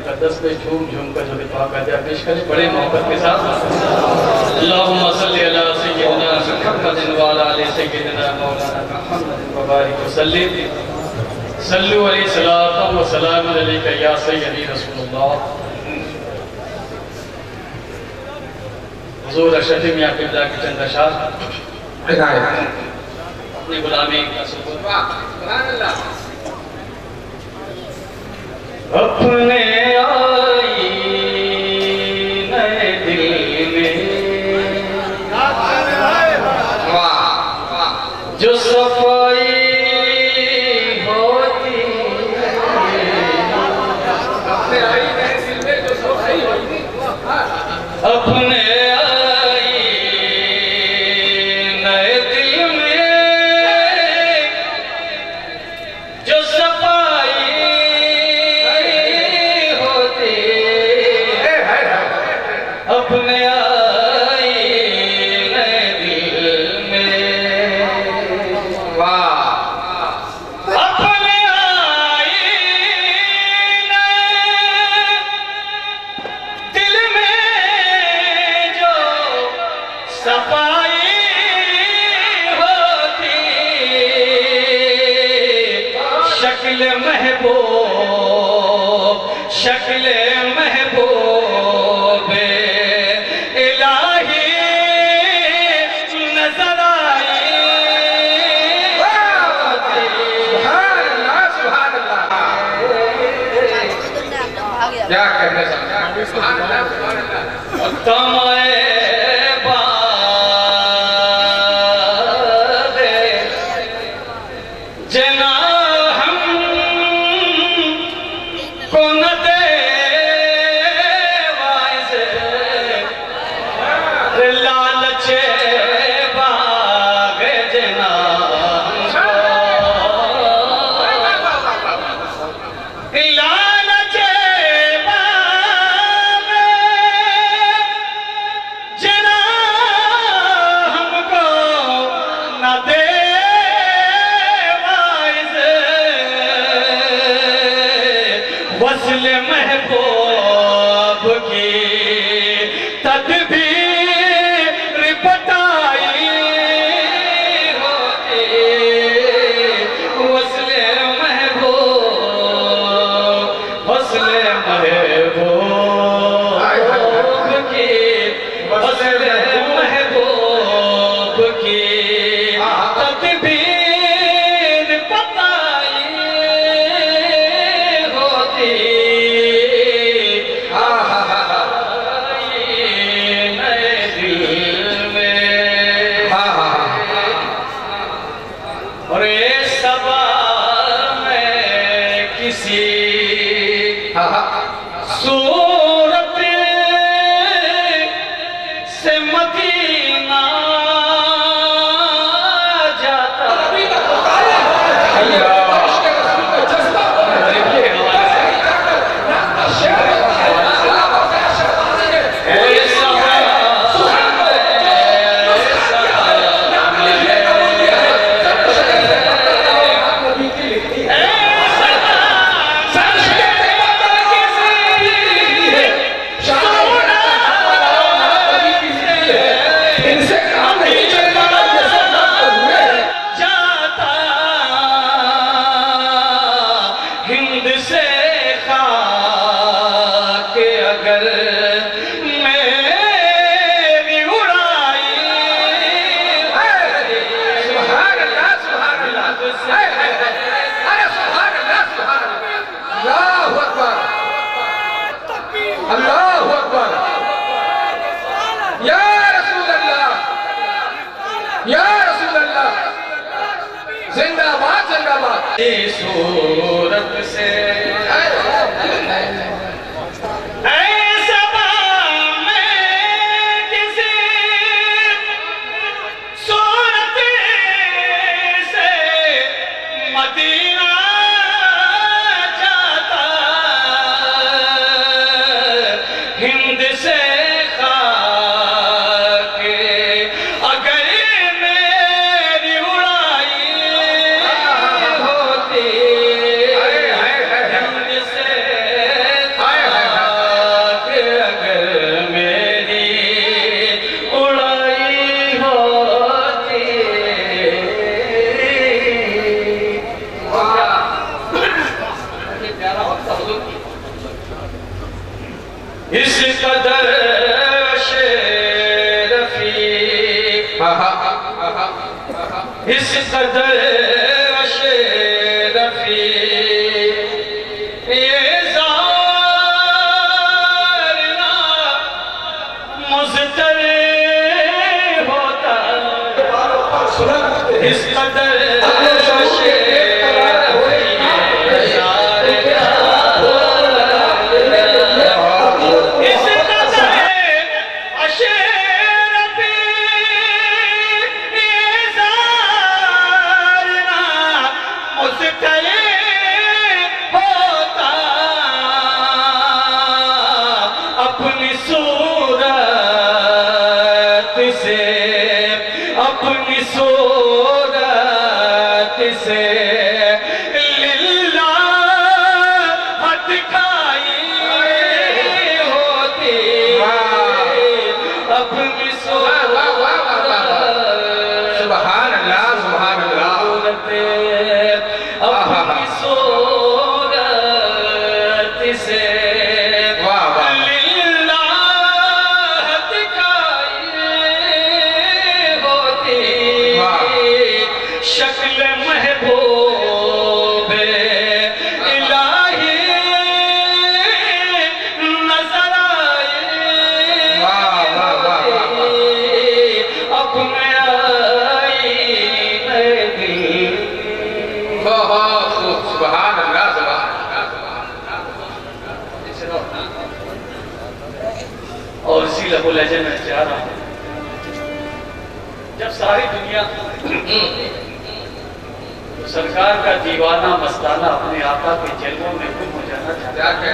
मुकद्दस पे झूम झूम कर जो दुआ का दिया पेश करें बड़े मोहब्बत के साथ। अल्लाहुम्मा सल्ली अला सय्यिदिना मुहम्मदिन व अला आलि सय्यिदिना मौलाना मुहम्मदिन व बारिक वसल्लिम। सल्लु अलैहि सलातु व सलाम अलैका या सय्यदी रसूलुल्लाह। हुजूर अशरफ मियां क़िबला के चंद अशार अपनी गुलामी का सुबूत। सुभान अल्लाह। अपने आई नए दिल में जो सफाई होती अपने आई नए दिल में जो सफाई होती अपने आई नए दिल में जो सफाई अपने आई नए दिल में। वाह अपने आई नए दिल में जो सफाई होती शक्ल महबूब शक्ल महबूब क्या कहना चाहते हैं? सुभान अल्लाह सुभान अल्लाह। तमाए बादे जना हम को न दे वाइज़े लालचे बागे जना वस्ल महबूब की तदबीर बताई होती वस्ल महबूब की वस्ल महबूब की तदबीर बताई सूरत से मदीना जाता अल्लाहु अकबर या रसूल अल्लाह जिंदाबाद जिंदाबाद। सूरत से इस कदर शेरफी, इस कदर शेरफी ये ज़ारना मुज़तर होता, इस कदर अपनी सूरत से लिल्लाह दिखाई होती, अपनी सूरत, सुभान अल्लाह, सुभान अल्लाह, अपनी सूरत से शक्ल महबूब इलाही नजर आए, अपने आईने दिल। सुभान अल्लाह, और इसी लबो लहजे में चाह रहा हूं, जब सारी दुनिया सरकार का दीवाना मस्ताना अपने आका के जलवों में गुम हो जाना चाहता है,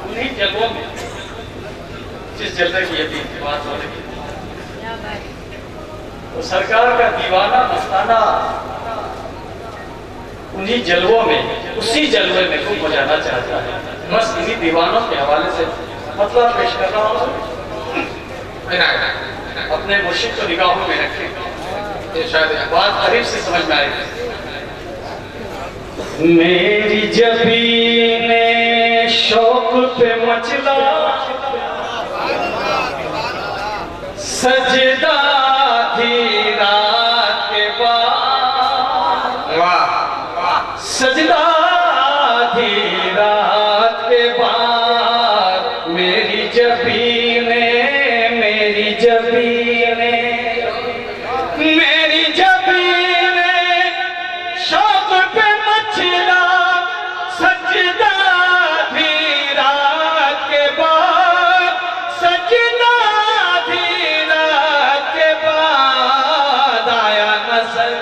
उन्हीं जलवों में जिस जलवे की अभी बात हो रही है, तो सरकार का दीवाना मस्ताना उन्हीं जलवों में, उसी जलवे में गुम हो जाना चाहता है। बस इन्हीं दीवानों के हवाले से मतलब पेश कर रहा हूँ, अपने मुर्शिद को निगाहों में रखें, शायद बात करीब से समझ में आएगी। मेरी जबीने शौक पे मचला, सजदा थी रात के बाद, सजदा थी रात के बाद, मेरी जबीने, मेरी जबीने, मेरी जबीने शौक पे मचला, सजदा थी रात के बाद, सजदा थी रात के बाद, आया नजर,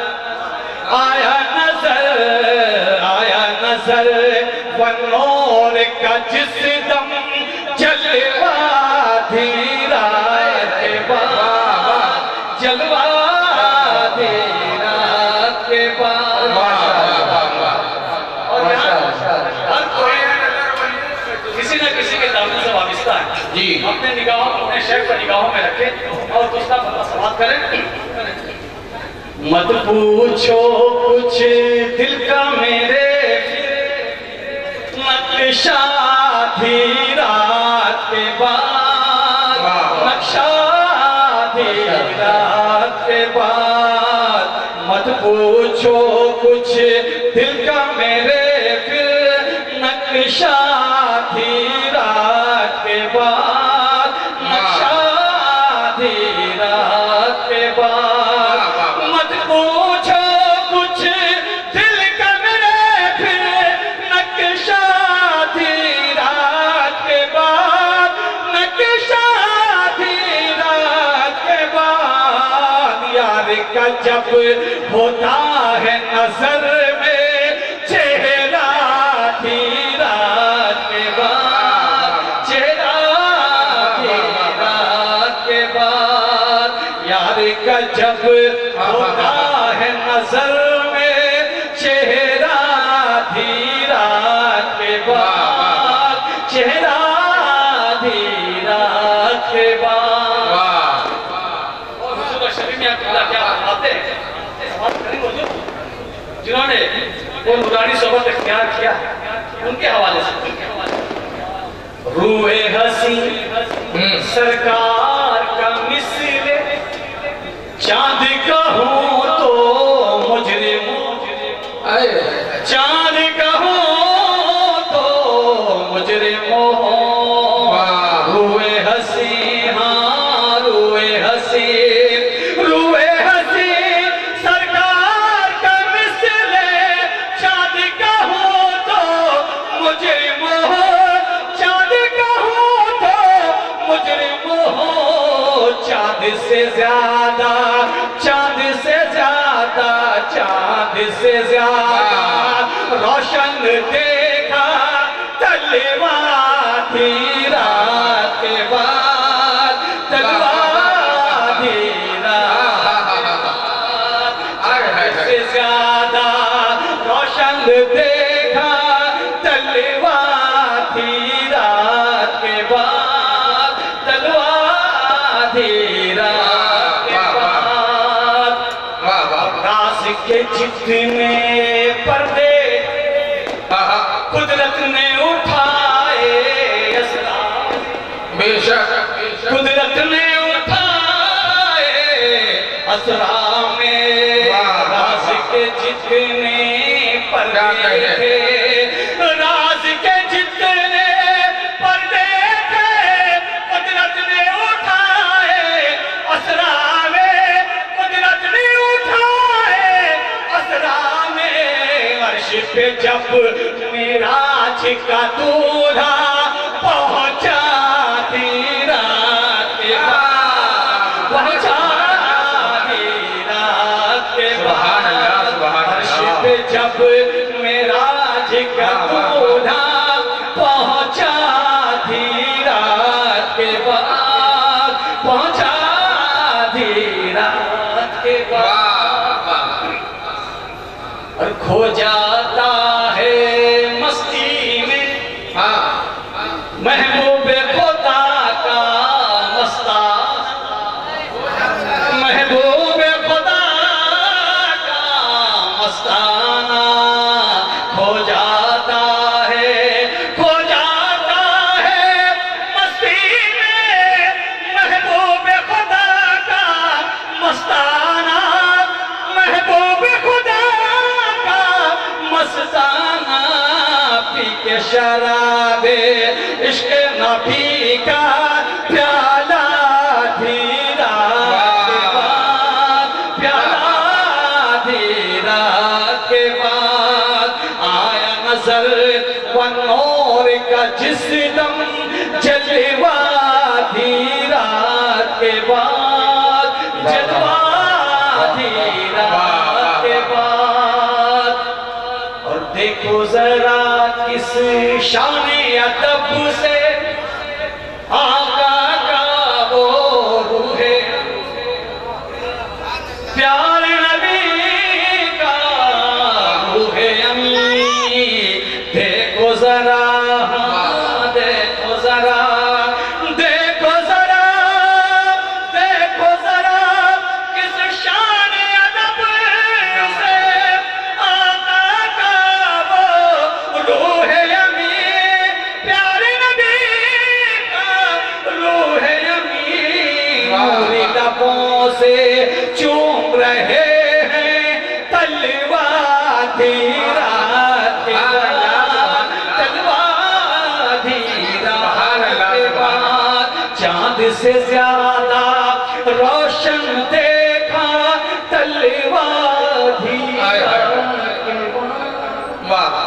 आया नजर, आया नजर बनोर का जिस दम जलवा थी रात के बाद, जलवा थी रात के बाद। और हर कोई किसी न किसी के दामन से वाबिस्ता है जी, अपने निगाहों, अपने शेख को निगाहों में रखे और दूसरा मतलब समाप्त करें। मत पूछो कुछ दिल का मेरे, नक्शा थी रात के बाद, नक्शा थी रात के बाद, मत पूछो कुछ दिल का मेरे, फिर नक्शा थी रात के बाद, नक्शा थी रात के बाद, मत पूछो कुछ दिल का मेरे, फिर नक्शा थी रात के बाद, नक्शा थी रात के बाद। यार का जब होता है नजर में चेहरा थी रात के बाद, चेहरा थी रात के बाद। यार का जब होता है नजर में चेहरा थी रात के बाद, चेहरा थी रात के बाद। और हुजूर शरीफ में अब्दुल्लाह क्या फरमाते हैं, समाप्त करेंगे हुजूर, जिन्होंने वो नूरानी सोबत इख्तियार किया, उनके हवाले से रूए हसी सरकार का मिसले चांद कहूँ तो मुजरिम, चांद कहूँ तो मुजरिम रूए हसी, हाँ रूए हसी, रूए हसी सरकार का मिसले चांद कहूँ तो मुजरिम, चांद कहूँ तो मुजरिम हो, चांद से ज्यादा, चांद से ज्यादा, चांद से ज्यादा रोशन देखा तलवा थी रात के बाद, तलवा थी रात से ज्यादा रोशन देखा तलवा थी रात के बाद, तलवा थी रात के बाद। राज के जितने पर्दे कुदरत ने उठाए असरार, बेशक कुदरत ने उठाए असरार में, राज के जितने पर्दे थे, राज के जितने पर्दे थे कुदरत ने उठाए असरार में, कुदरत ने उठाए असरार में। अर्श पे जब मेराज का दूल्हा पहुंचा थी रात के बाद, पहुंचा थी रात के बाद, अर्श पे जब मेराज का दूल्हा पहुंचा थी रात के बाद, पहुंचा थी रात के बाद। और खो जाता है मस्ती में, हाँ महबूब खुदा का मस्ताना, महबूब खुदा का मस्ताना खो जाता है, खो जाता है मस्ती में, महबूब खुदा का मस्ताना, महबूब खुदा मस्ताना पी के शराबे इश्क नबी का प्याला थी रात के बाद, प्याला थी रात के बाद। आया नजर व नूर का जिस दम जलवा थी रात के बाद, जलवा थी रात के बाद। देखो जरा किस शान अदब से आका का वो रूह है, प्यार नबी का रूह अमी। देखो जरा, देखो जरा, देखो जरा, देखो जरा किस शान अदब से आका का वो रूह अमी, प्यारे नबी का रूह अमी। नूरी लबों से चूम रहे हैं तलवा थी रात के बाद, तलवा थी रात के बाद। चांद से ज्यादा रोशन देखा तलवा थी रात के बाद।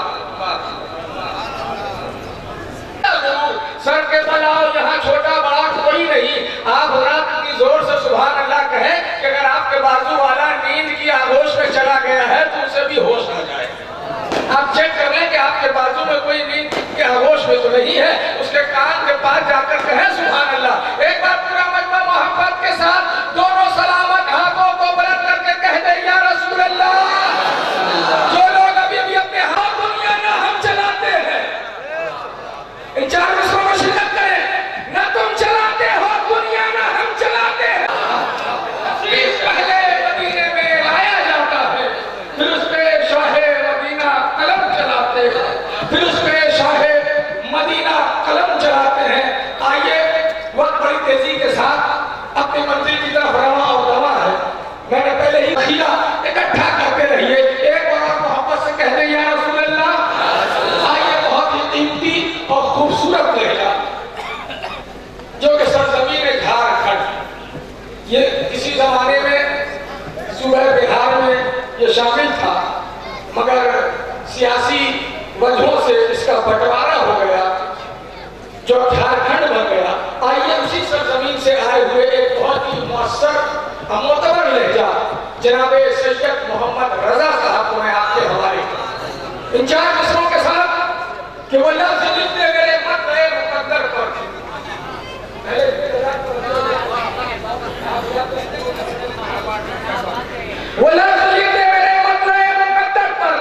सर के बल आओ, यहाँ छोटा बड़ा कोई नहीं। आप रात की जोर से सुभान अल्लाह कहें कि अगर आपके बाजू वाला नींद की आगोश में चला गया है तो उसे भी होश आ जाए। आप चेक कर लें कि आपके बाजू में कोई नींद के आगोश में तो नहीं है, उसके कान के पास जाकर कहें सुभान अल्लाह। एक बार पूरा मजमा मोहब्बत के साथ दोनों सलामत हाथों को बुलंद करके कह दे या रसूल अल्लाह। जो लोग अभी भी अपने हाथ दुनिया में हम चलाते हैं, इन चार मिसरों में शिरकत करें। न तुम चलाते हो दुनिया में हम चलाते हैं। पहले मदीने में लाया जाता है, फिर उस पे शाहे मदीना कलम चलाते हैं, फिर उस पे शाहे मदीना कलम चलाते जखीरा इकट्ठा करते रहिए। एक बार आप मोहब्बत से कह दें या रसूल अल्लाह। आइए बहुत ही कीमती और खूबसूरत लहजा जो कि सरजमीन झारखंड, ये किसी जमाने में सूबे बिहार में ये शामिल था, मगर सियासी वजहों से इसका बंटवारा हो गया जो झारखंड बन गया। आइए उसी सरजमीन से आए हुए एक बहुत ही मुअस्सर मोतबर लहजा जनाब सैयद मोहम्मद रजा साहब को मैं आपके हवाले इन 4 मिसरों के साथ कि वो लफ्ज़ लिखते मेरे मत रहे मुकद्दर पर वो लफ्ज़ लिखते मेरे मत रहे मुकद्दर पर।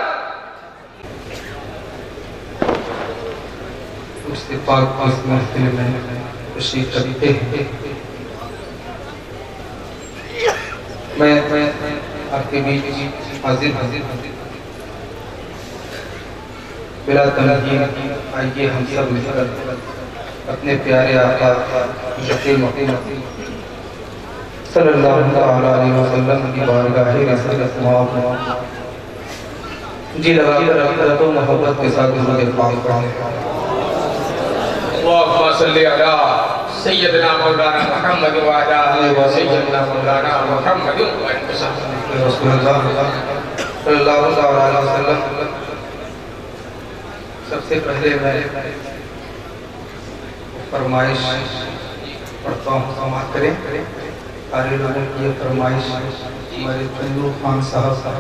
उसके पाक महफिल में खुशी करते हैं। मैं आपके बीच हाजिर बिला तनकीर आइए हम सब मिलकर अपने प्यारे आका सल्लल्लाहु अलैहि वसल्लम की बारगाह रसूलत जी लगाकर अक़ीदत और मोहब्बत के साथ दुरूद पाक पढ़ें। अल्लाहुम्मा सल्लि अला सय्यदना मौलाना मुहम्मद व अला आलि सय्यदना मौलाना मुहम्मद व रसूलुल्लाह सल्लल्लाहु अलैहि वसल्लम। सबसे पहले मैं फरमाइश पढ़ता हूँ, समाअत करें। सारे लोगों की ये फरमाइश हमारे चंदू खान साहब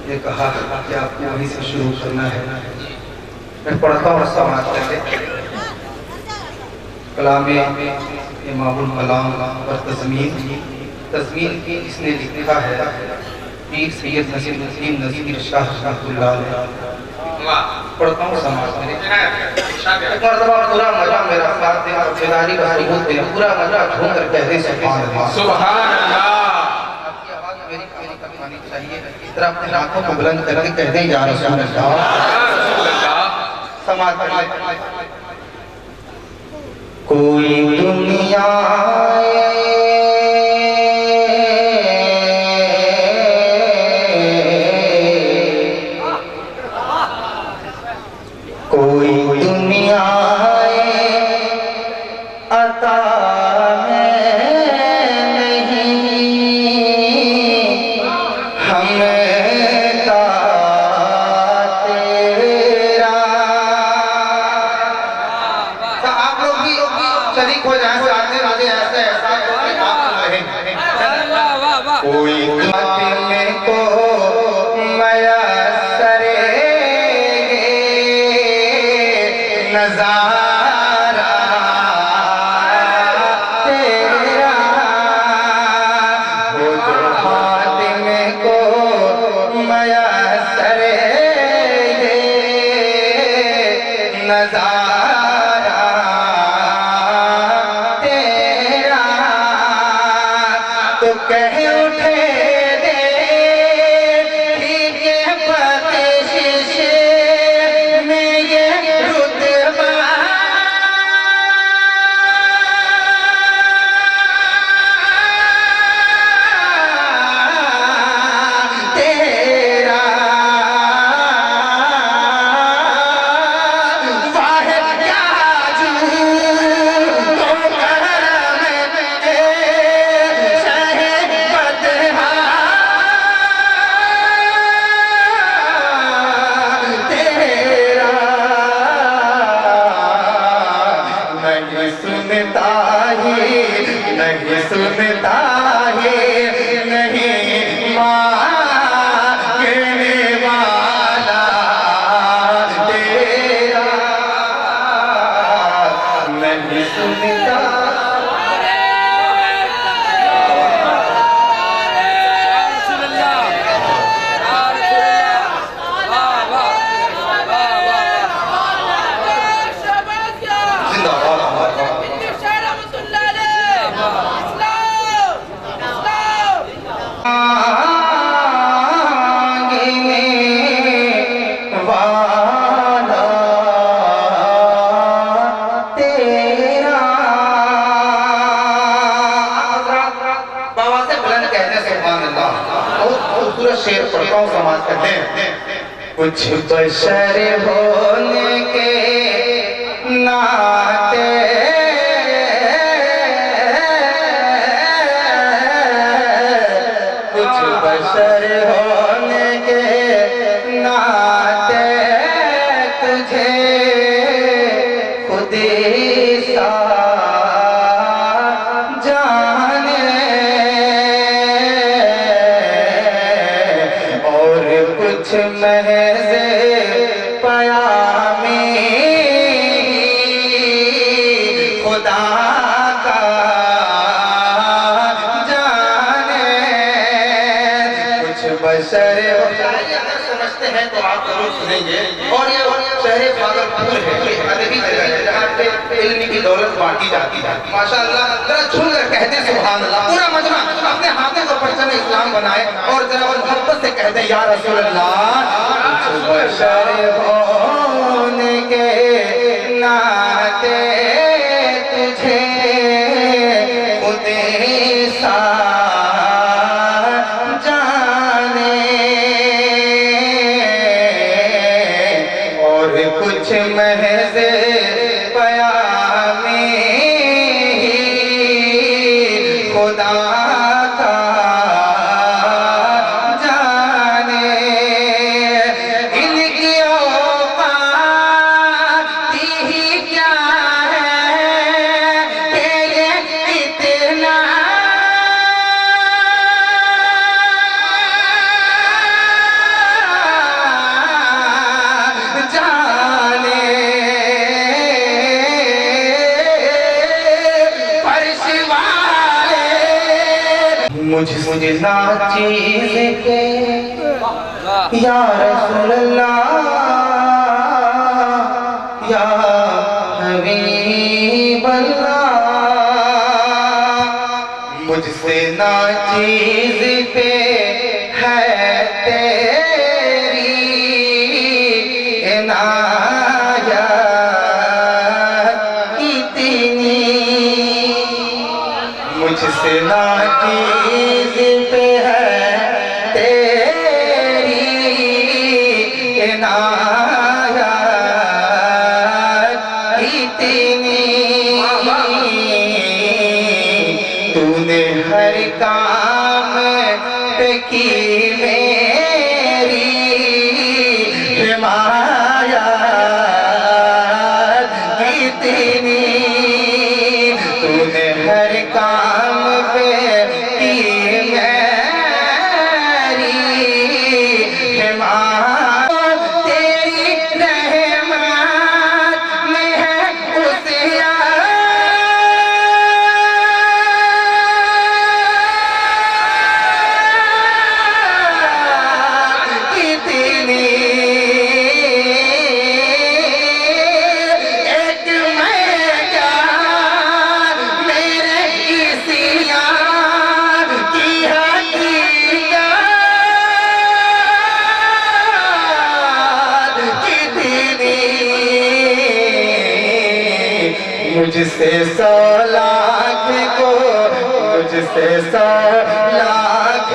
ने कहा कि आपको वहीं से शुरू करना है। मैं पढ़ता हूँ, समाअत करके। कलामे इमामुल कलाम और तज़मीन की इसने लिखा है पीर सैयद नसीरुद्दीन नज़ीर शाह रहमतुल्लाह अलैह। पढ़ता हूँ, समाअत करें। एक मरतबा पूरा मजा मेरा साथ दे और बेदारी का सबूत दे, पूरा मजा झूम कर कह दे सुभान अल्लाह। सुभान अल्लाह। आपकी आवाज़ मेरी कम आनी चाहिए। इस तरह अपने हाथों को बुलंद करके कह दें या रसूल अल्लाह। समाअत करें। कोई दुनिया कोई दुनिया अता में नहीं हमें का तेरा। तो आप लोग भी शरीक हो जाए साथ में, मुझे ऐसे ऐसा आप रहे कोई में को मयसरे नजारा तेरा हो जो खातिमे को मयसरे नजारा तेरा। तो कह उठे दे ठीक है बख्शिश में ये रुतबा तेरा। वाहिद क्या जू तो करम शहे बदहा तेरा। नहीं सुनता ही नहीं सुनता ही नहीं मांगने वाला तेरा। नहीं सुनता वाला तेरा। जो शेर पढ़ता हूँ समाज करते हैं। कुछ बशर होने के नाते कुछ बशर होने के नाते तुझे खुद सा जाने और कुछ महज पयामी खुदा का जाने कुछ बशर अगर समझते हैं तो आप जरूर सुनेंगे। और ये शहर भागलपुर है, अदबी जगह है जहाँ पे इल्म की दौलत बांटी जाती है। माशाअल्लाह, जरा छू कर कहते हैं सुभान अल्लाह। पूरा मजमा अपने हाथों को परचम इस्लाम बनाए और जरा मोहब्बत से कहते हैं या रसूल अल्लाह। कुछ बशर होने के नाते तुझे खुद सा जाने और कुछ महज पयामी खुदा का जाने इनकी औकात ही क्या है कि ये इतना जाने फर्श वाले मुझे नाचीज़ के या रसूल अल्लाह या हबीब अल्लाह मुझसे नाचीज़ पे है तेरी इनायत इतनी मुझसे नाचीज़ पे है तेरी इनायत इतनी तूने हर काम पे की मेरी हिमायत इतनी तूने हर काम पे की मेरी हिमायत तेरी रहमत में है उसे कितनी एक मैं क्या मेरे इसिया की हकीकत कितनी मुझसे 100 लाख को मुझसे 100 लाख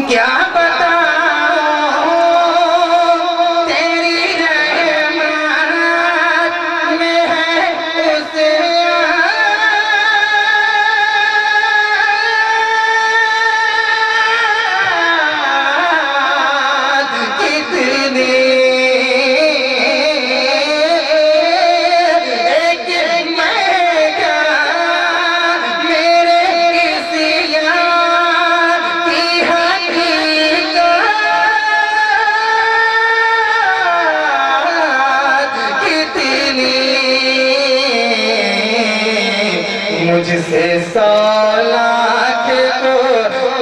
क्या बताऊं तेरी रहमत में है उसे कितनी एक मैं क्या मेरे इसिया की हकीकत कितनी मुझसे 100 लाख को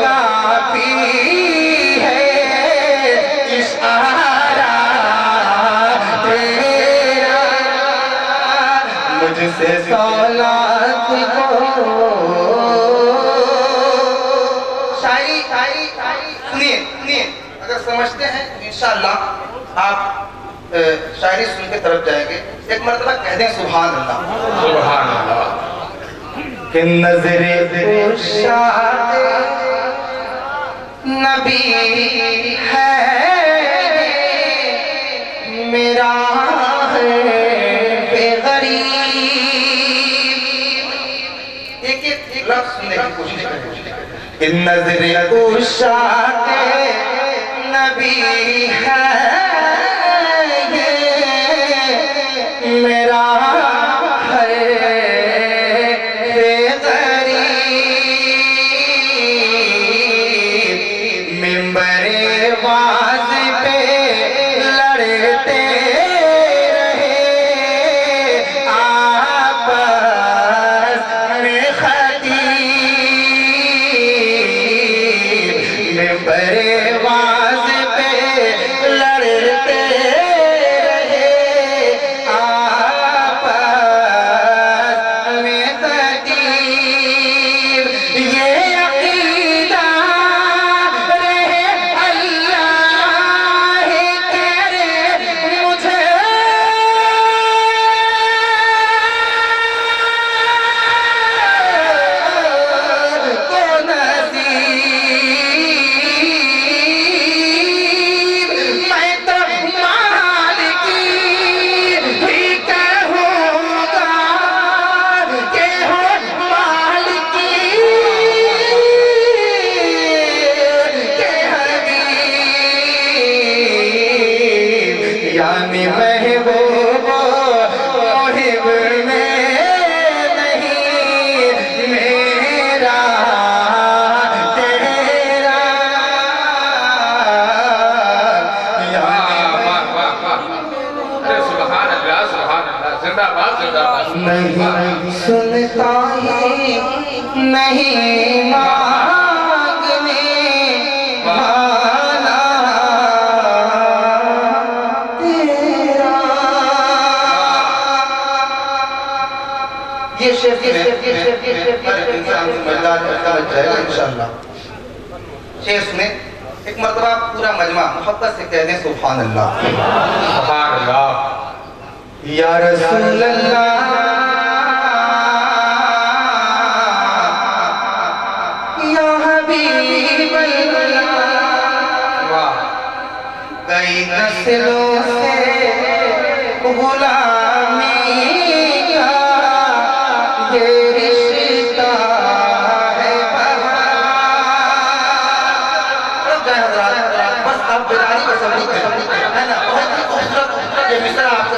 काफी है इशारा तेरा से सौलात को। शायरी सुनिए सुनिए, अगर समझते हैं तो इंशाअल्लाह आप शायरी सुन के तरफ जाएंगे। एक मर्तबा कह दें सुभान अल्लाह। सुभान अल्लाह। कि नजरे कुशाद नबी है मेरा है बेगरीब। एक लफ्ज़ सुनने की कोशिश करें। कि नजरे कुशाद नबी है मेरा नहीं सुनता ही नहीं मांगने वाला तेरा। ये शेर इंशाअल्लाह। शेर सुने, एक मर्तबा पूरा मजमा मोहब्बत से कह दें सुभान अल्लाह। सुभान अल्लाह। या रसूल अल्लाह या हबीब अल्लाह। कई नस्लों से गुलामी का ये रिश्ता है बस आप बिरानी का सभी है ना। बहुत ही खूबसूरत ये मिसरा आपको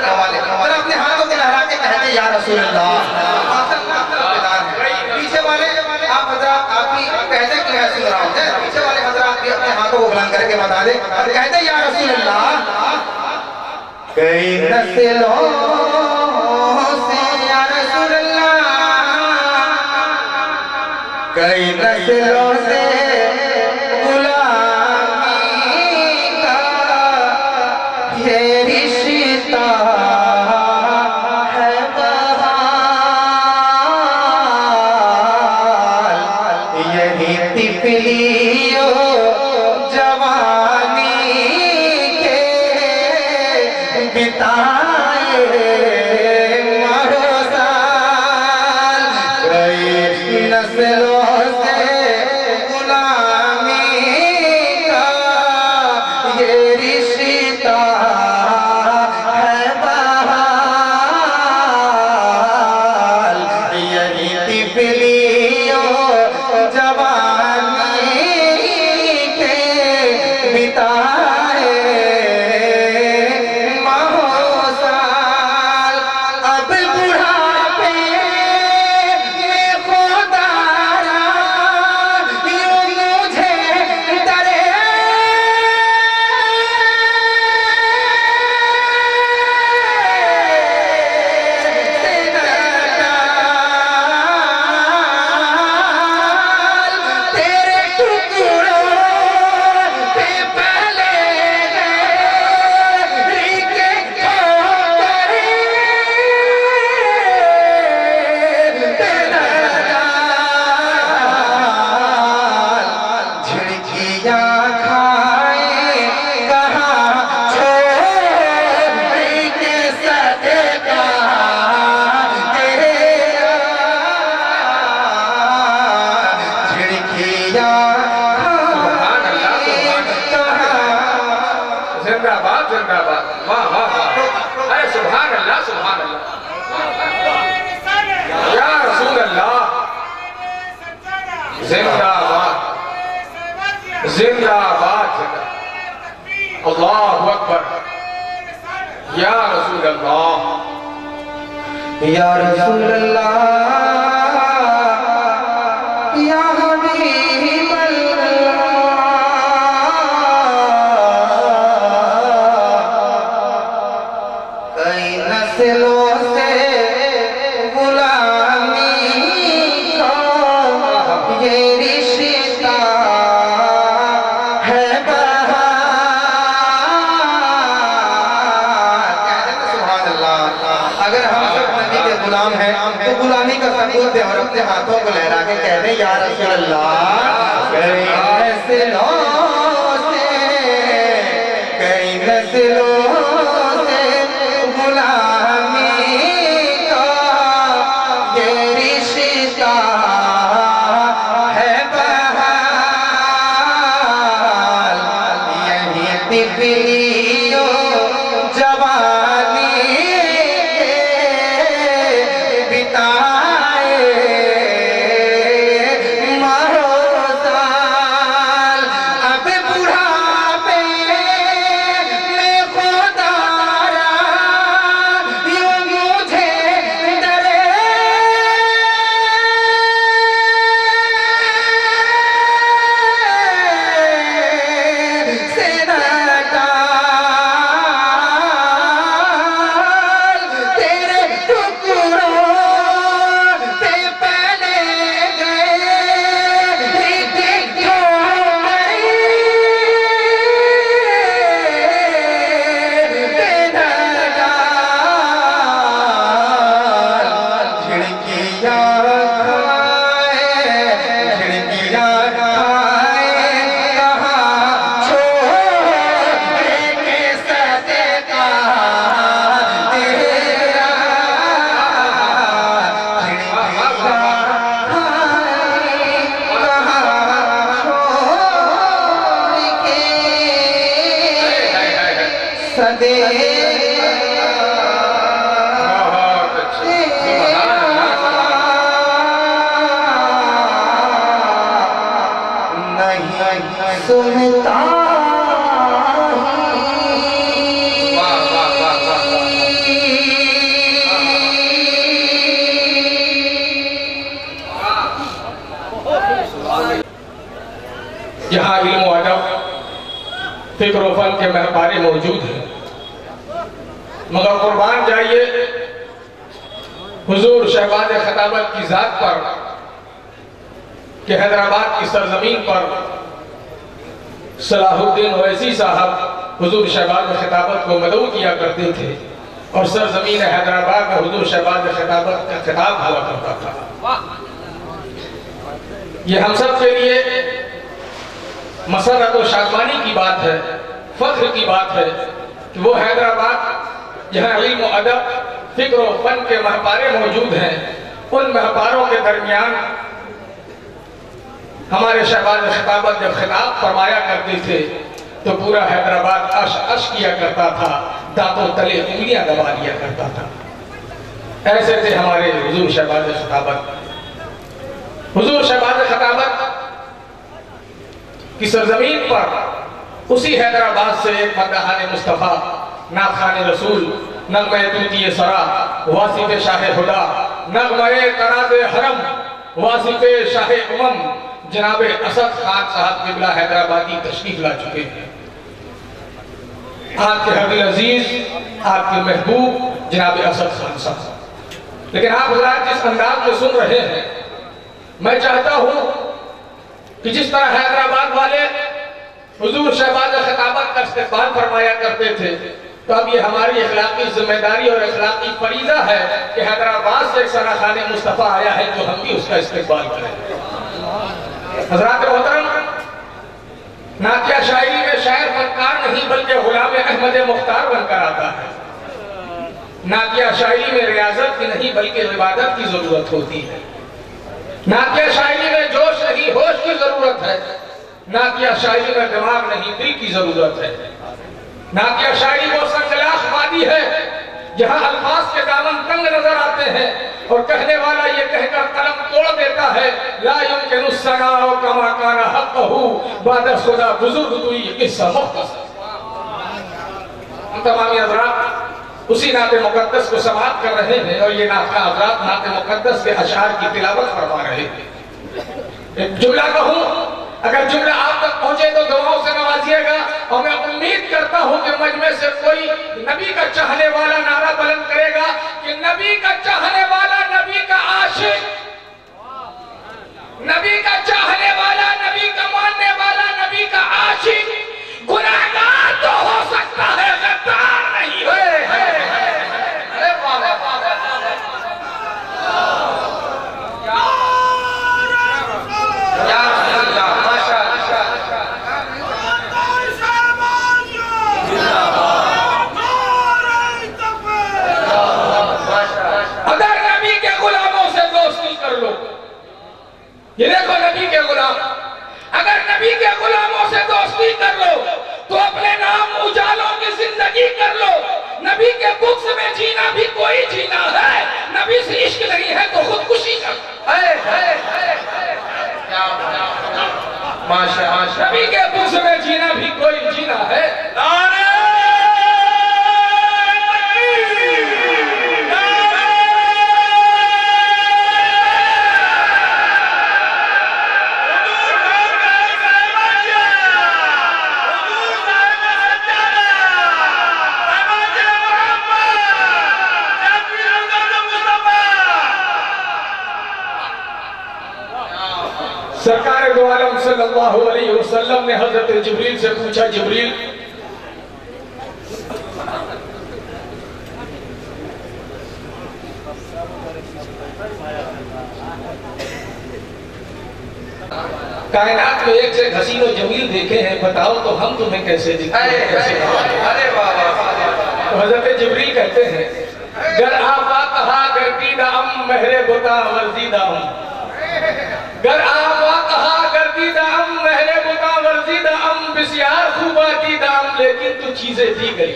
हवाले अपने हाथों को लहरा के कहते या रसूल अल्लाह। पीछे वाले आप हजरात आप भी कहते कि मैं सुन रहा हूँ, पीछे वाले हजरात भी अपने हाथों को बुलंद करके बता दे और कहते या रसूल अल्लाह। कई नस्लों से या रसूल अल्लाह, कई नस्लों से जिंदाबाद जिंदाबाद, वाह वाह वाह, अरे सुभान अल्लाह सुभान अल्लाह, या रसूल अल्लाह, जिंदाबाद जिंदाबाद, अल्लाहु अकबर, या रसूल अल्लाह, या रसूल अल्लाह, या हबीब अल्लाह, कई नस्लों से गुलामी का ये रिश्ता है अगर हम सब नबी के गुलाम हैं तो गुलामी का सबूत दे और अपने हाथों को लहरा के कह दे या रसूल अल्लाह, कई नस्लों से गुलामी का ये रिश्ता है बहाल, यही तिफलियों जवानी सुनता यहाँ इल्म अदब फिक्र व फन के महबारे मौजूद हैं, मगर कुर्बान जाइए हुजूर शहबाज खिताबत की जात पर कि हैदराबाद की सरजमीन पर सलाहुद्दीन ओवैसी साहब हुजूर शहबाज खिताबत को मदऊ किया करते थे और सरजमीन हैदराबाद में हुजूर शहबाज खिताबत का खिताब हुआ करता था। ये हम सब के लिए मसरत और शादमानी की बात है, फख्र की बात है कि वो हैदराबाद जहाँ इल्म अदब फिक्र और फन के महपारे मौजूद हैं, उन महपारों के दरमियान हमारे शहबाज खिताबत जब खिताब फरमाया करते थे तो पूरा हैदराबाद अश अश किया करता था, दांतों तले उंगलियां दबा लिया करता था। ऐसे थे हमारे हुजूर शहबाज खिताबत। हुजूर शहबाज खिताबत की सरजमीन पर उसी हैदराबाद से एक मदहान मुस्तफ़ा, नाखान रसूल, नग़्मे तूती सरा, वासिफ़ शाह हुदा, नग़्मे तराज़ हरम, वासिफ़ शाह उमम जनाब असद खान साहब क़िबला हैदराबादी तशरीफ ला चुके हैं। आपके हबीब अजीज, आपके महबूब जनाब असद खान साहब। लेकिन आप हज़रात जिस अंदाज में सुन रहे हैं, मैं चाहता हूं कि जिस तरह हैदराबाद वाले हुजूर शहबाज खिताबत का इस्तेक़बाल फरमाया करते थे, तो अब ये हमारी अखलाकी जिम्मेदारी और अखलाकी फरीज़ा है कि हैदराबाद से एक सराखाने मुस्तफ़ा आया है तो हम भी उसका इस्तेक़बाल करें। हज़रात मोहतरम, नातिया शायरी में शायर फनकार नहीं बल्कि गुलाम अहमद मुख्तार बनकर आता है। नातिया शायरी में रियाजत की नहीं बल्कि इबादत की जरूरत होती है। नातिया शायरी में जोश नहीं, होश की जरूरत है। नातिया शायरी में दिमाग नहीं, दिल की जरूरत है। नातिया शायरी वो संगलास वादी है जहां अल्फाज के दामन तंग नजर आते हैं और कहने वाला ये कहकर कलम तोड़ देता है, ला युमकिनु सनाओ कमा काना हक़्क़हु बाद खुदा बुजुर्ग दुई किस्सा मुख्तसर। तमामी हज़रात उसी नाते मुक़द्दस को समाप्त कर रहे हैं और ये नाता हज़रात नाते मुक़द्दस के अशार की तिलावत फरमा रहे हैं। एक जुमला कहूं, अगर जुमला आप तक पहुंचे तो दुआओं से नवाजिएगा और मैं उम्मीद करता हूं कि मजमे से कोई नबी का चाहने वाला नारा बुलंद करेगा कि नबी का चाहने वाला, नबी का आशिक, नबी का चाहने वाला, नबी का मानने वाला, नबी का आशिक गुनाहगार तो हो सकता है, गद्दार नहीं है। अरे वाह वाह वाह ये देखो नबी के गुलाम, अगर नबी के गुलामों से दोस्ती कर लो तो अपने नाम उजालों की जिंदगी कर लो। नबी के बुक्स में जीना भी कोई जीना है, नबी से इश्क नहीं है तो खुदकुशी कर। माशाअल्लाह, नबी के बुक्स में जीना भी कोई जीना है। सरकार दो आलम सल्लल्लाहु अलैहि वसल्लम ने हजरत जिब्रील से पूछा, जिब्रील कायनात में एक से हसीन और जमील देखे हैं, बताओ तो हम तुम्हें कैसे दिखते हैं? अरे वाह। तो हजरत जिब्रील कहते हैं, गर आफा कहा गर्दीदा अम महरे बुता वर्जीदा अम, गर आफा कहा गर्दीदा अम महरे बुता वर्जीदा अम, बिस्यार खूबा दीदा अम, लेकिन तो चीजें दी गई।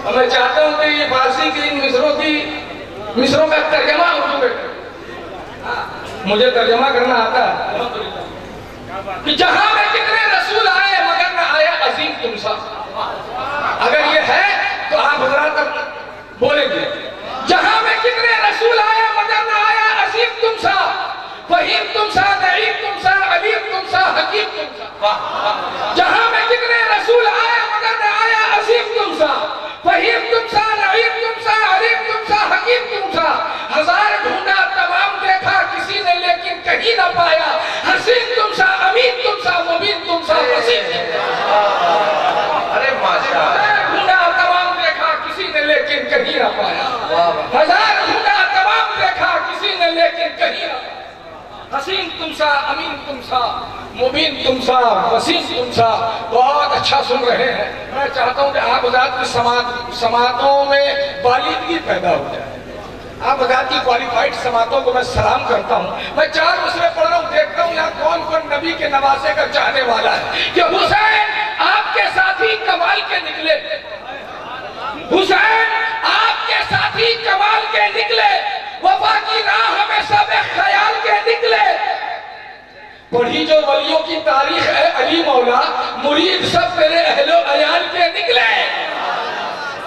और मैं चाहता हूं कि ये फारसी की इन मिसरों का तर्जमा उर्दू में, मुझे तर्जमा करना आता है कि जहां में कितने रसूल आए मगर न आया अजीम तुमसा। अगर ये है तो आप हजरात बोलेंगे, जहां में कितने रसूल आए मगर न आया अजीम तुमसा, फहीम तुमसा, नईम तुमसा, अलीम तुमसा, हकीम तुमसा। जहां में कितने रसूल आए मगर न आया अजीम तुमसा, फहीम तुमसा, नईम तुमसा, अलीम तुमसा, हकीम तुमसा। हजार ढूंढा तमाम देखा किसी ने लेकिन कहीं ना पाया, हसीन तुमसा, अमीन तुमसा, मुबीन तुमसा, वसीम तुमसा। अरे माशाअल्लाह, ढूंढा तमाम देखा किसी ने लेकिन कहीं ना पाया, हजार ढूंढा तमाम देखा किसी ने लेकिन कहीं ना, हसीन तुमसा, अमीन तुमसा, मुबीन तुमसा, वसीम तुमसा। बहुत अच्छा सुन रहे हैं। मैं चाहता हूं कि आप हज़रात की समातों में बालिदगी पैदा हो जाए। आप हज़रात की क्वालिफाइड समातों को मैं सलाम करता हूं। मैं 4 मुसरे पढ़ रहा हूं, देखता हूं यहाँ कौन कौन नबी के नवासे का चाहने वाला है। कि हुसैन आपके साथी कमाल के निकले, हुसैन आपके साथी कमाल के निकले, वफा की राह में सब ख्याल के निकले। पढ़ी जो वलियों की तारीख है अली मौला, मुरीद सब तेरे अहलो अयाल के निकले।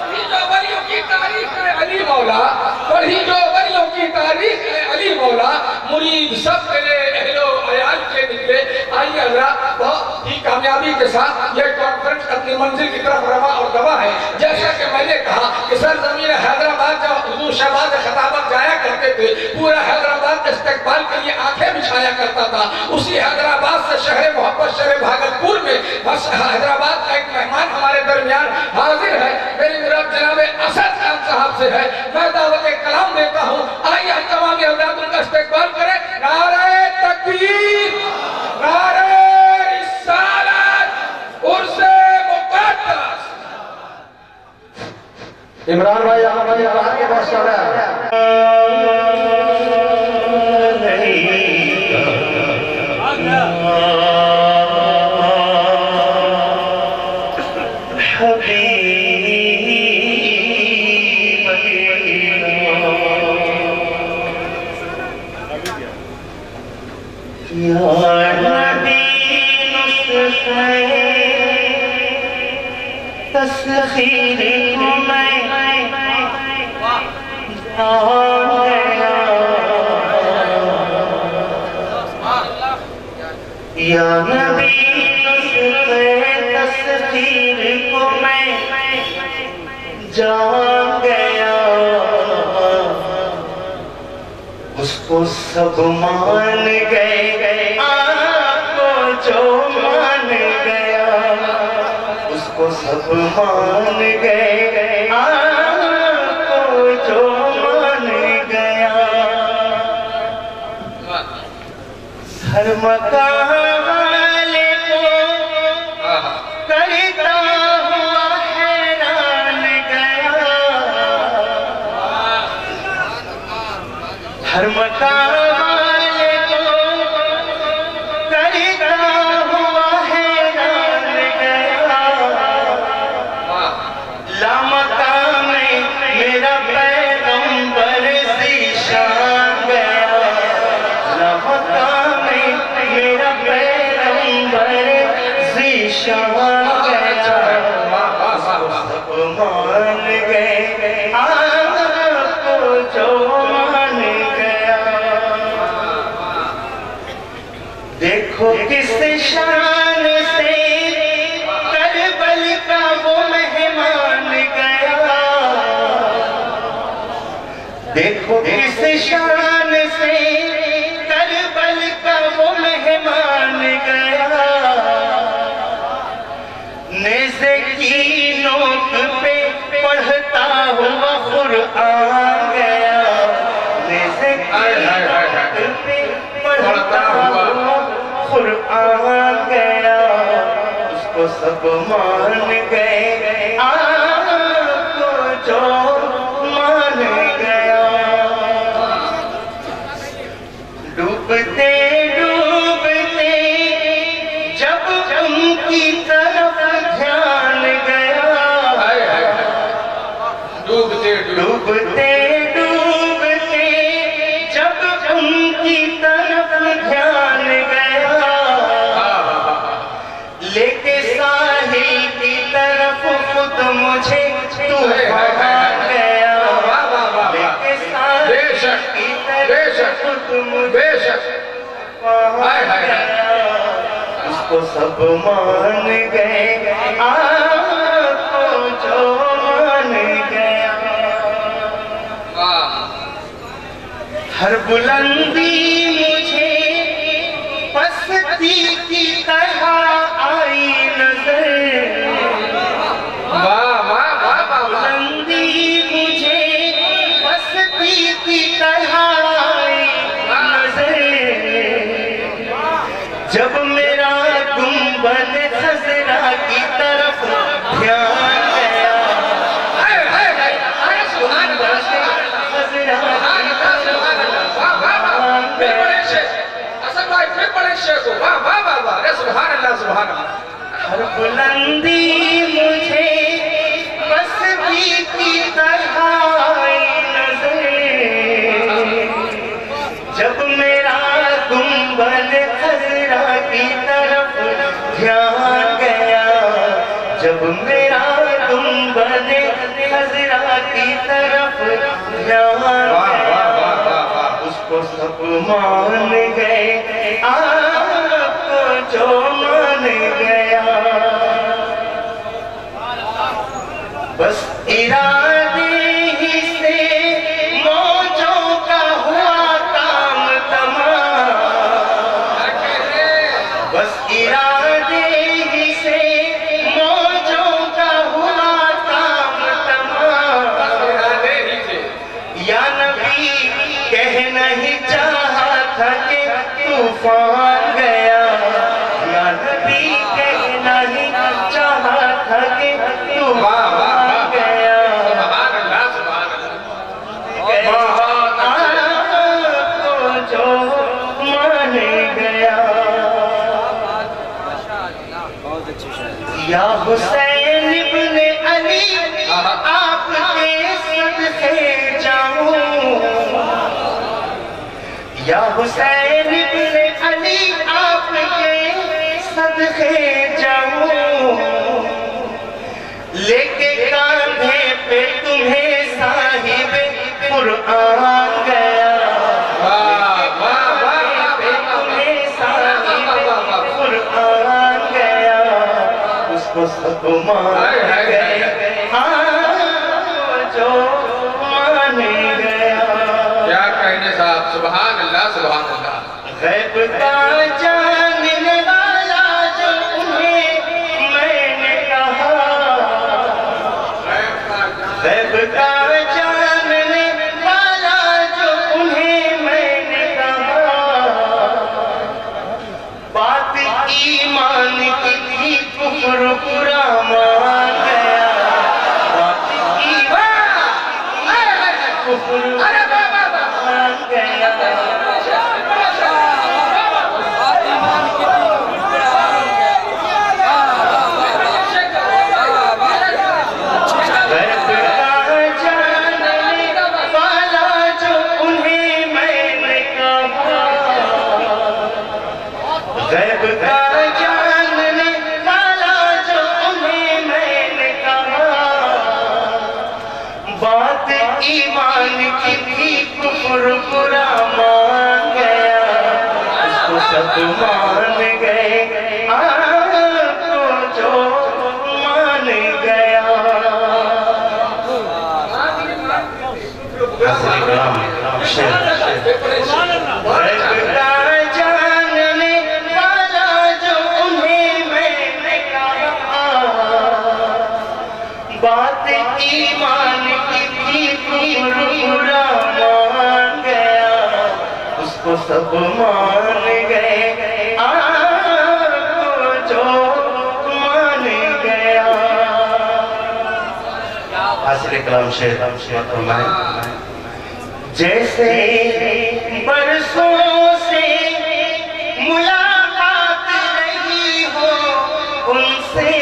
पढ़ी जो वलियों की तारीख है अली मौला, पढ़ी जो वलियों की तारीख है अली मौला, मुरीद सब तेरे अहलो अयाल के निकले। आइए अल्लाह बहुत ही कामयाबी के साथ ये कॉन्फ्रेंस अपनी मंजिल की तरफ रवा और दवा है। जैसा कि मैंने कहा कि सर जमीन हैदराबाद जब हुजूर शहबाज खिताबत जाया करते थे, पूरा हैदराबाद इस्तकबाल के लिए आंखें बिछाया करता था। उसी हैदराबाद से शहर मोहब्बत शहर भागलपुर में बस हैदराबाद का एक मेहमान हमारे दरमियान हाजिर है। मेरी मुराद जनाब असद खान साहब से है। मैं दावत कलाम देता हूँ, आइए हम तमाम हज़रात उनका इस्तकबाल करें। नारे तकबीर, नारे रिसालत, उर्से मुक़द्दस। इमरान भाई हमारे बाहर के पास चल रहा है। तस्खीर को मैं या नबी तस्खीर को मैं जान गया, उसको सब मान गए आपको जो मान गया, उसको सब मान गए आपको जो मान गया। हर मकाम वाले को करता हुआ हैरान गया, हर मकाम वाले को करता हुआ हैरान गया। लामकाम में मेरा पैगंबर ज़ीशान गया, लामकाम में मेरा पैगंबर ज़ीशान गया, सब मान गए आपको जो मान गया। देखो किस शान से करबल का वो मेहमान गया, देखो किस शान से करबल का वो मेहमान गया। नेज़े की नोक पे पढ़ता हुआ कुरान गया, नेज़े की नोक पे पढ़ता हुआ कुरान गया, उसको सब मान गए आपको जो मान गया। डूबते डूबते जब उनकी तरफ ध्यान गया, डूबते डूबते डूबते जब उनकी तरफ ध्यान गया, लेके साहिल की तरफ खुद मुझे तूफान गया, लेके साहिल की तरफ खुद मुझे तूफान गया, उसको सब मान गए आपको जो मान गया। हर बुलंदी मुझे पस्ती की तरह आई नजर, बुलंदी मुझे पस्ती की तरह आई नजर, जब मेरा गुंबद खजरा की तरफ ध्यान गया, हर बुलंदी मुझे पस्ती की तरह आई नजर, जब मेरा गुंबद खजरा की तरफ ध्यान गया, जब मेरा गुंबद खजरा की तरफ ध्यान गया, उसको सब मान गए आपको जो मान गया। बस इरादे ही से मौजों का हुआ काम तमाम, बस इरादे ही से मौजों का हुआ काम तमाम। या नबी कह नहीं चाहा था कि तूफान गया, या नबी कह नहीं चाहा था कि तूफान गया, आपको जो मान गया। या हुसैन इब्ने अली आपके सदके जाऊं, या हुसैन इब्ने अली आपके सदके जाऊं, लेके कांधे पे तुम्हें साहिब कुरान गया, उसको सब मान गए, जो मान गया। क्या कहने साहब, सुभान अल्लाह सुभान अल्लाह। गैब का जानने वाला जो उन्हें मैंने कहा, गैब का जानने वाला जो उन्हें मैंने कहा, बात ईमान की थी कुफर पूरा मान गया, बात ईमान कुफर मान गया। गैब का जानने वाला जो उन्हें मैंने कहा, बात ईमान की थी कुफर पूरा मान गया, उसको सब मान गए, आपको जो मान गया। बात ईमान की थी पूरा मान गया, उसको सब मान गए, आपको जो मान गया। हासिल कलाम शेर फरमाए, जैसे बरसों से मुलाकात रही हो उनसे,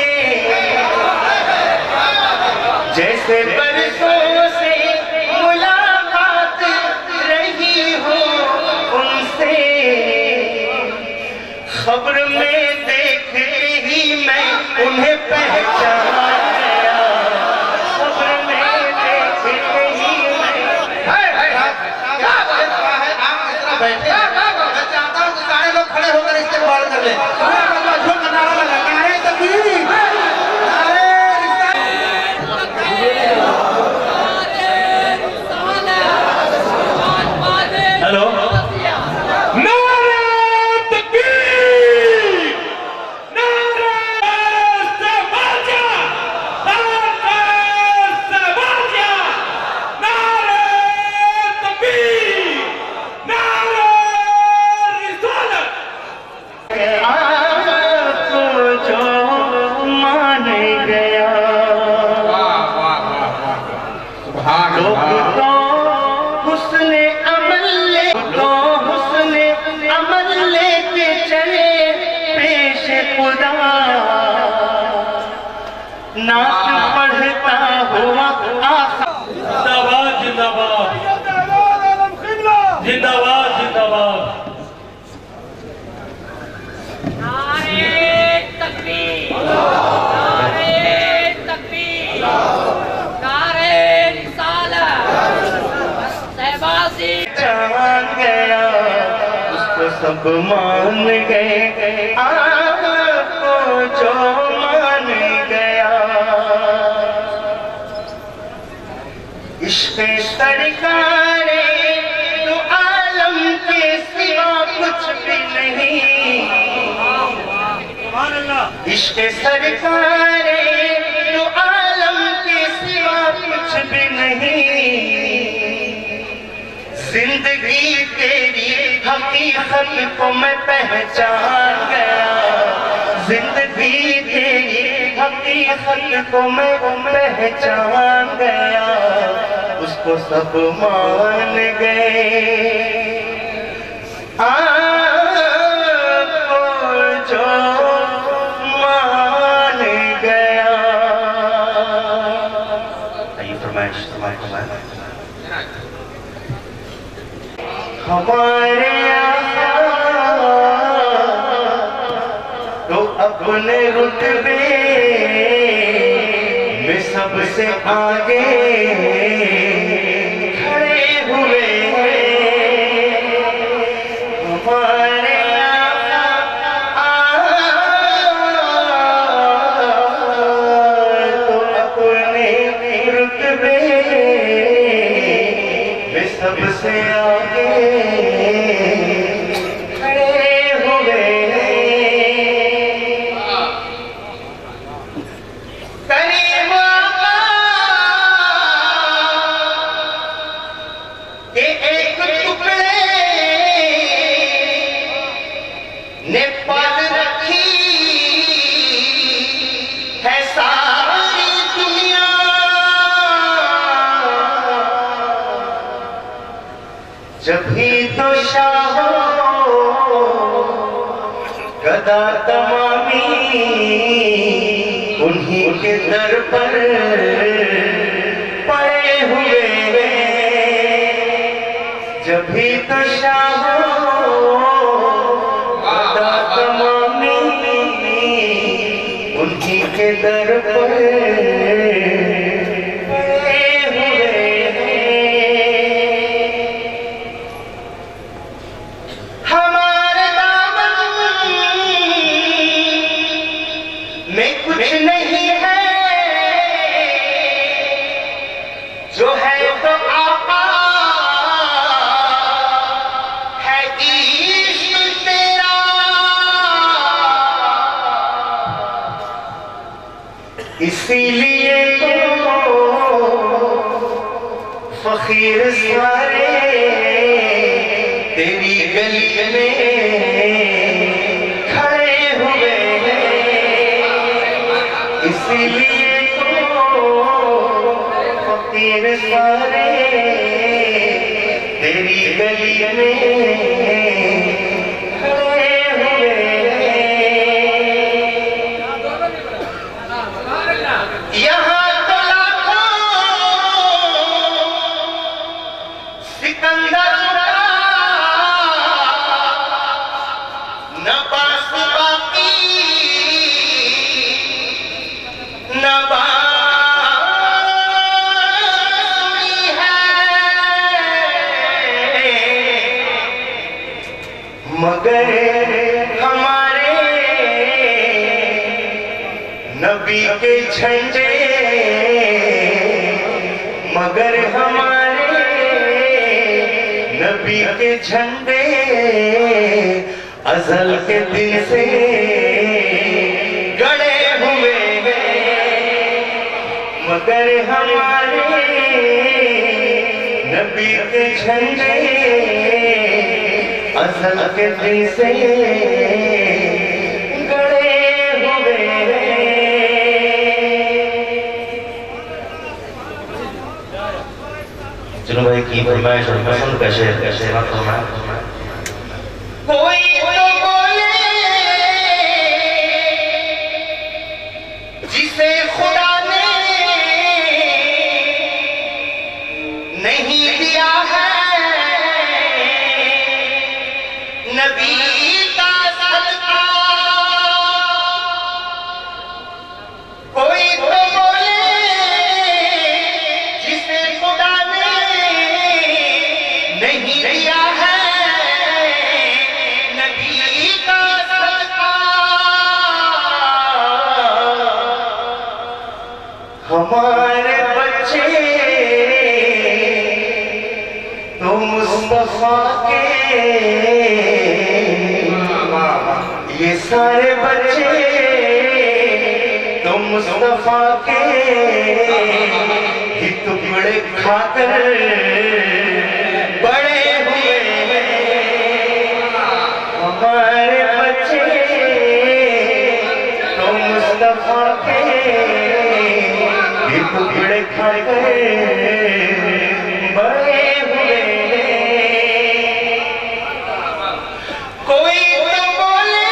जैसे बरसों से मुलाकात रही हो उनसे, खबर में देखते ही मैं उन्हें पहचान गया, खबर में देखते ही मैं। बैठे मैं चाहता हूँ कि सारे लोग खड़े होकर इस्तेमाल कर लें। नारा लगा, नारे तकबीर, हेलो, नाच पढ़ता हुआ जिंदाबाद जिंदाबाद जिंदाबाद जिंदाबाद। नारे तकबीर, नारे तकबीर, नारे रिसालत, सहबाजी मान गया, उसको सब मान गए, आपको जो मान गया। इश्क़ सरकारे तो आलम के सिवा कुछ भी नहीं, इश्क़ सरकारे तो आलम के सिवा कुछ भी नहीं। जिंदगी तेरी हकीकत को मैं पहचान गया, जिंदगी तेरी हकीकत को मैं पहचान गया, उसको सब मान गए, आपको जो मान गए। फरमाइश हमारे तो अपने रुतबे में सबसे आगे खड़े हुए हमारे तो अपने रुतबे में सबसे आगे खड़े हुए करीम के एक टुकड़े ने पाल रखी है सारी दुनिया जब ही तो शाहो गदा तमामी उन्हीं के दर पर पड़े हुए जब भी तो शाहो गदा तमामी उन्हीं के दर पर पड़े हुए हमारे दामन में कुछ नहीं है जो है तो आपा है इश्क तेरा इसीलिए तो फकीर सारे तेरी गली में खड़े हुए इसीलिए तो फकीर सारे तेरी गली में खड़े हुए यहाँ तो लाखों सिकंदर न बास बाकी न बांसुरी है मगर हमारे नबी के झंडे मगर हमारे नबी के झंडे अज़ल के दिन से गड़े हुए मगर हमारे नबी के झंडे अज़ल के दिन से गड़े हुए चलो भाई की फरमाइश और पसंद का शेर फरमाया कोई तो बोले जिसे खुदा ने नहीं दिया है नबी का सदका कोई तो बोले जिसे खुदा ने नहीं दिया है नबी का सदका हमारे बच्चे तो मुस्तफा के ये सारे बच्चे तो मुस्तफा के ही टुकड़े खाकर बड़े हुए हमारे बच्चे तो मुस्तफा के ही टुकड़े खाकर बड़े हुए कोई तो बोले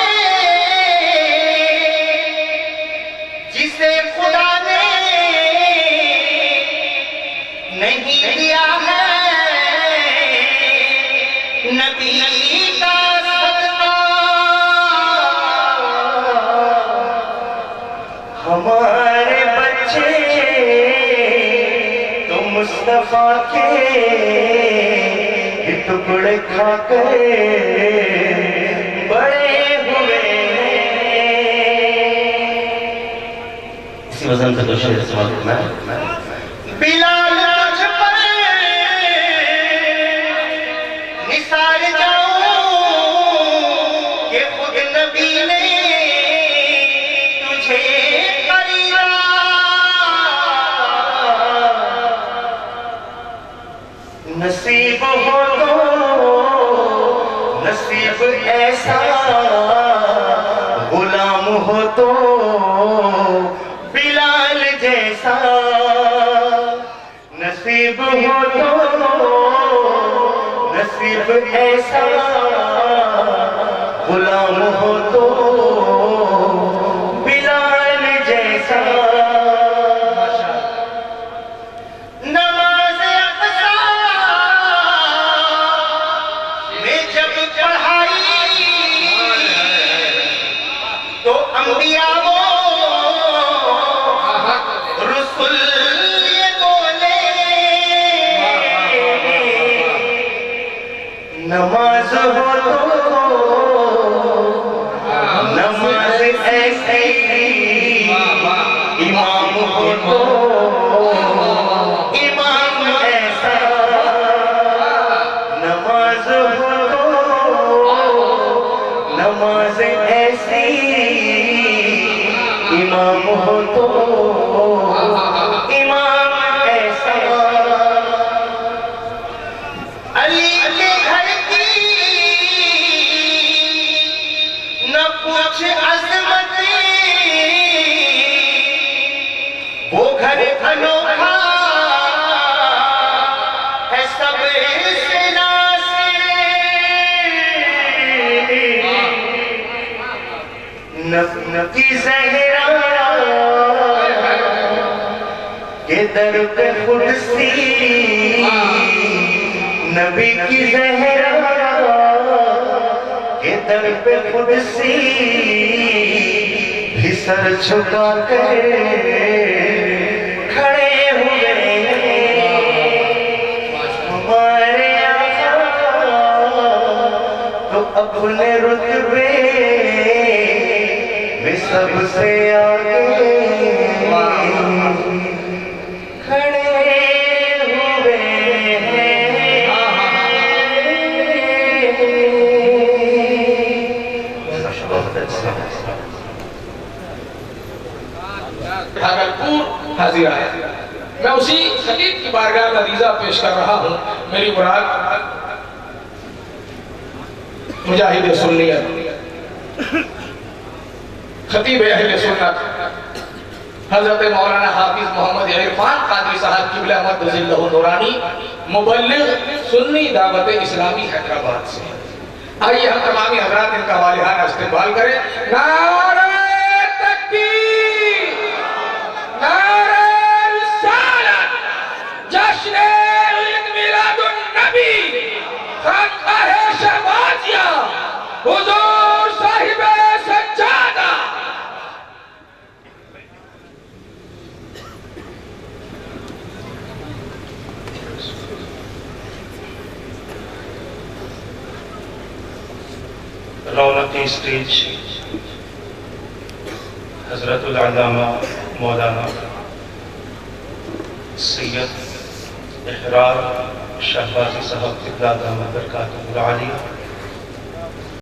जिसे खुदा ने हमारे बच्चे तो मुस्तफा के टुकड़े खाकर बड़े हुए। इसी वजन से तो शेर समाप्त मैं बिलाल तुझ पर निसार जाऊं कि खुद नबी ने तुझे खरीदा। नसीब हो तो नसीब ऐसा, गुलाम हो तो बिलाल जैसा। नसीब हो तो नसीब ऐसा, गुलाम हो तो बिलाल जैसा। नमाज अक़सा में जब पढ़ाई तो अंबिया वो रसूल ये बोले, नमाज हो तो नमाज ऐसी, इमाम हो तो इमाम ऐसा। नमाज हो तो नमाज ऐसी, इमाम हो तो इमाम ऐसा। अली के घर की न पूछ अजमत, वो घर अनोखा है सबसे नासिर। नबी ज़हरा के दर पे खुदसी, नबी की ज़हरा के दर पे खुदसी भी सर झुका कर खड़े हुए। हमारे आका तो अपने रुतबे में सबसे आगे खड़े हुए हैं। भागलपुर हाजिर आया। मैं उसी खतीब की बारगाह में अरीज़ा पेश कर रहा हूँ। मेरी मुराद मुजाहिद सुन्नियत खतीब अहले सुन्नत हजरत मौलाना हाफिज मोहम्मद इरफान कादरी साहब क़िबला मद्दज़िल्लहु नूरानी, मुबल्लिग़ सुन्नी दावत इस्लामी हैदराबाद से। आइए हम तमामी हज़रात इनका वालिहाना इस्तेमाल करें। नारे तकबीर, नारे रिसालत, जश्न ईद मिलादुन नबी, खानकाह शहबाजिया, हुजूर साहिब सज्जादा। रौनकी स्टेज हजरतुल अल्लामा मौलाना सैयद इहरार शहबाजी साहब क़िबला दामत बरकातुहुल आलिया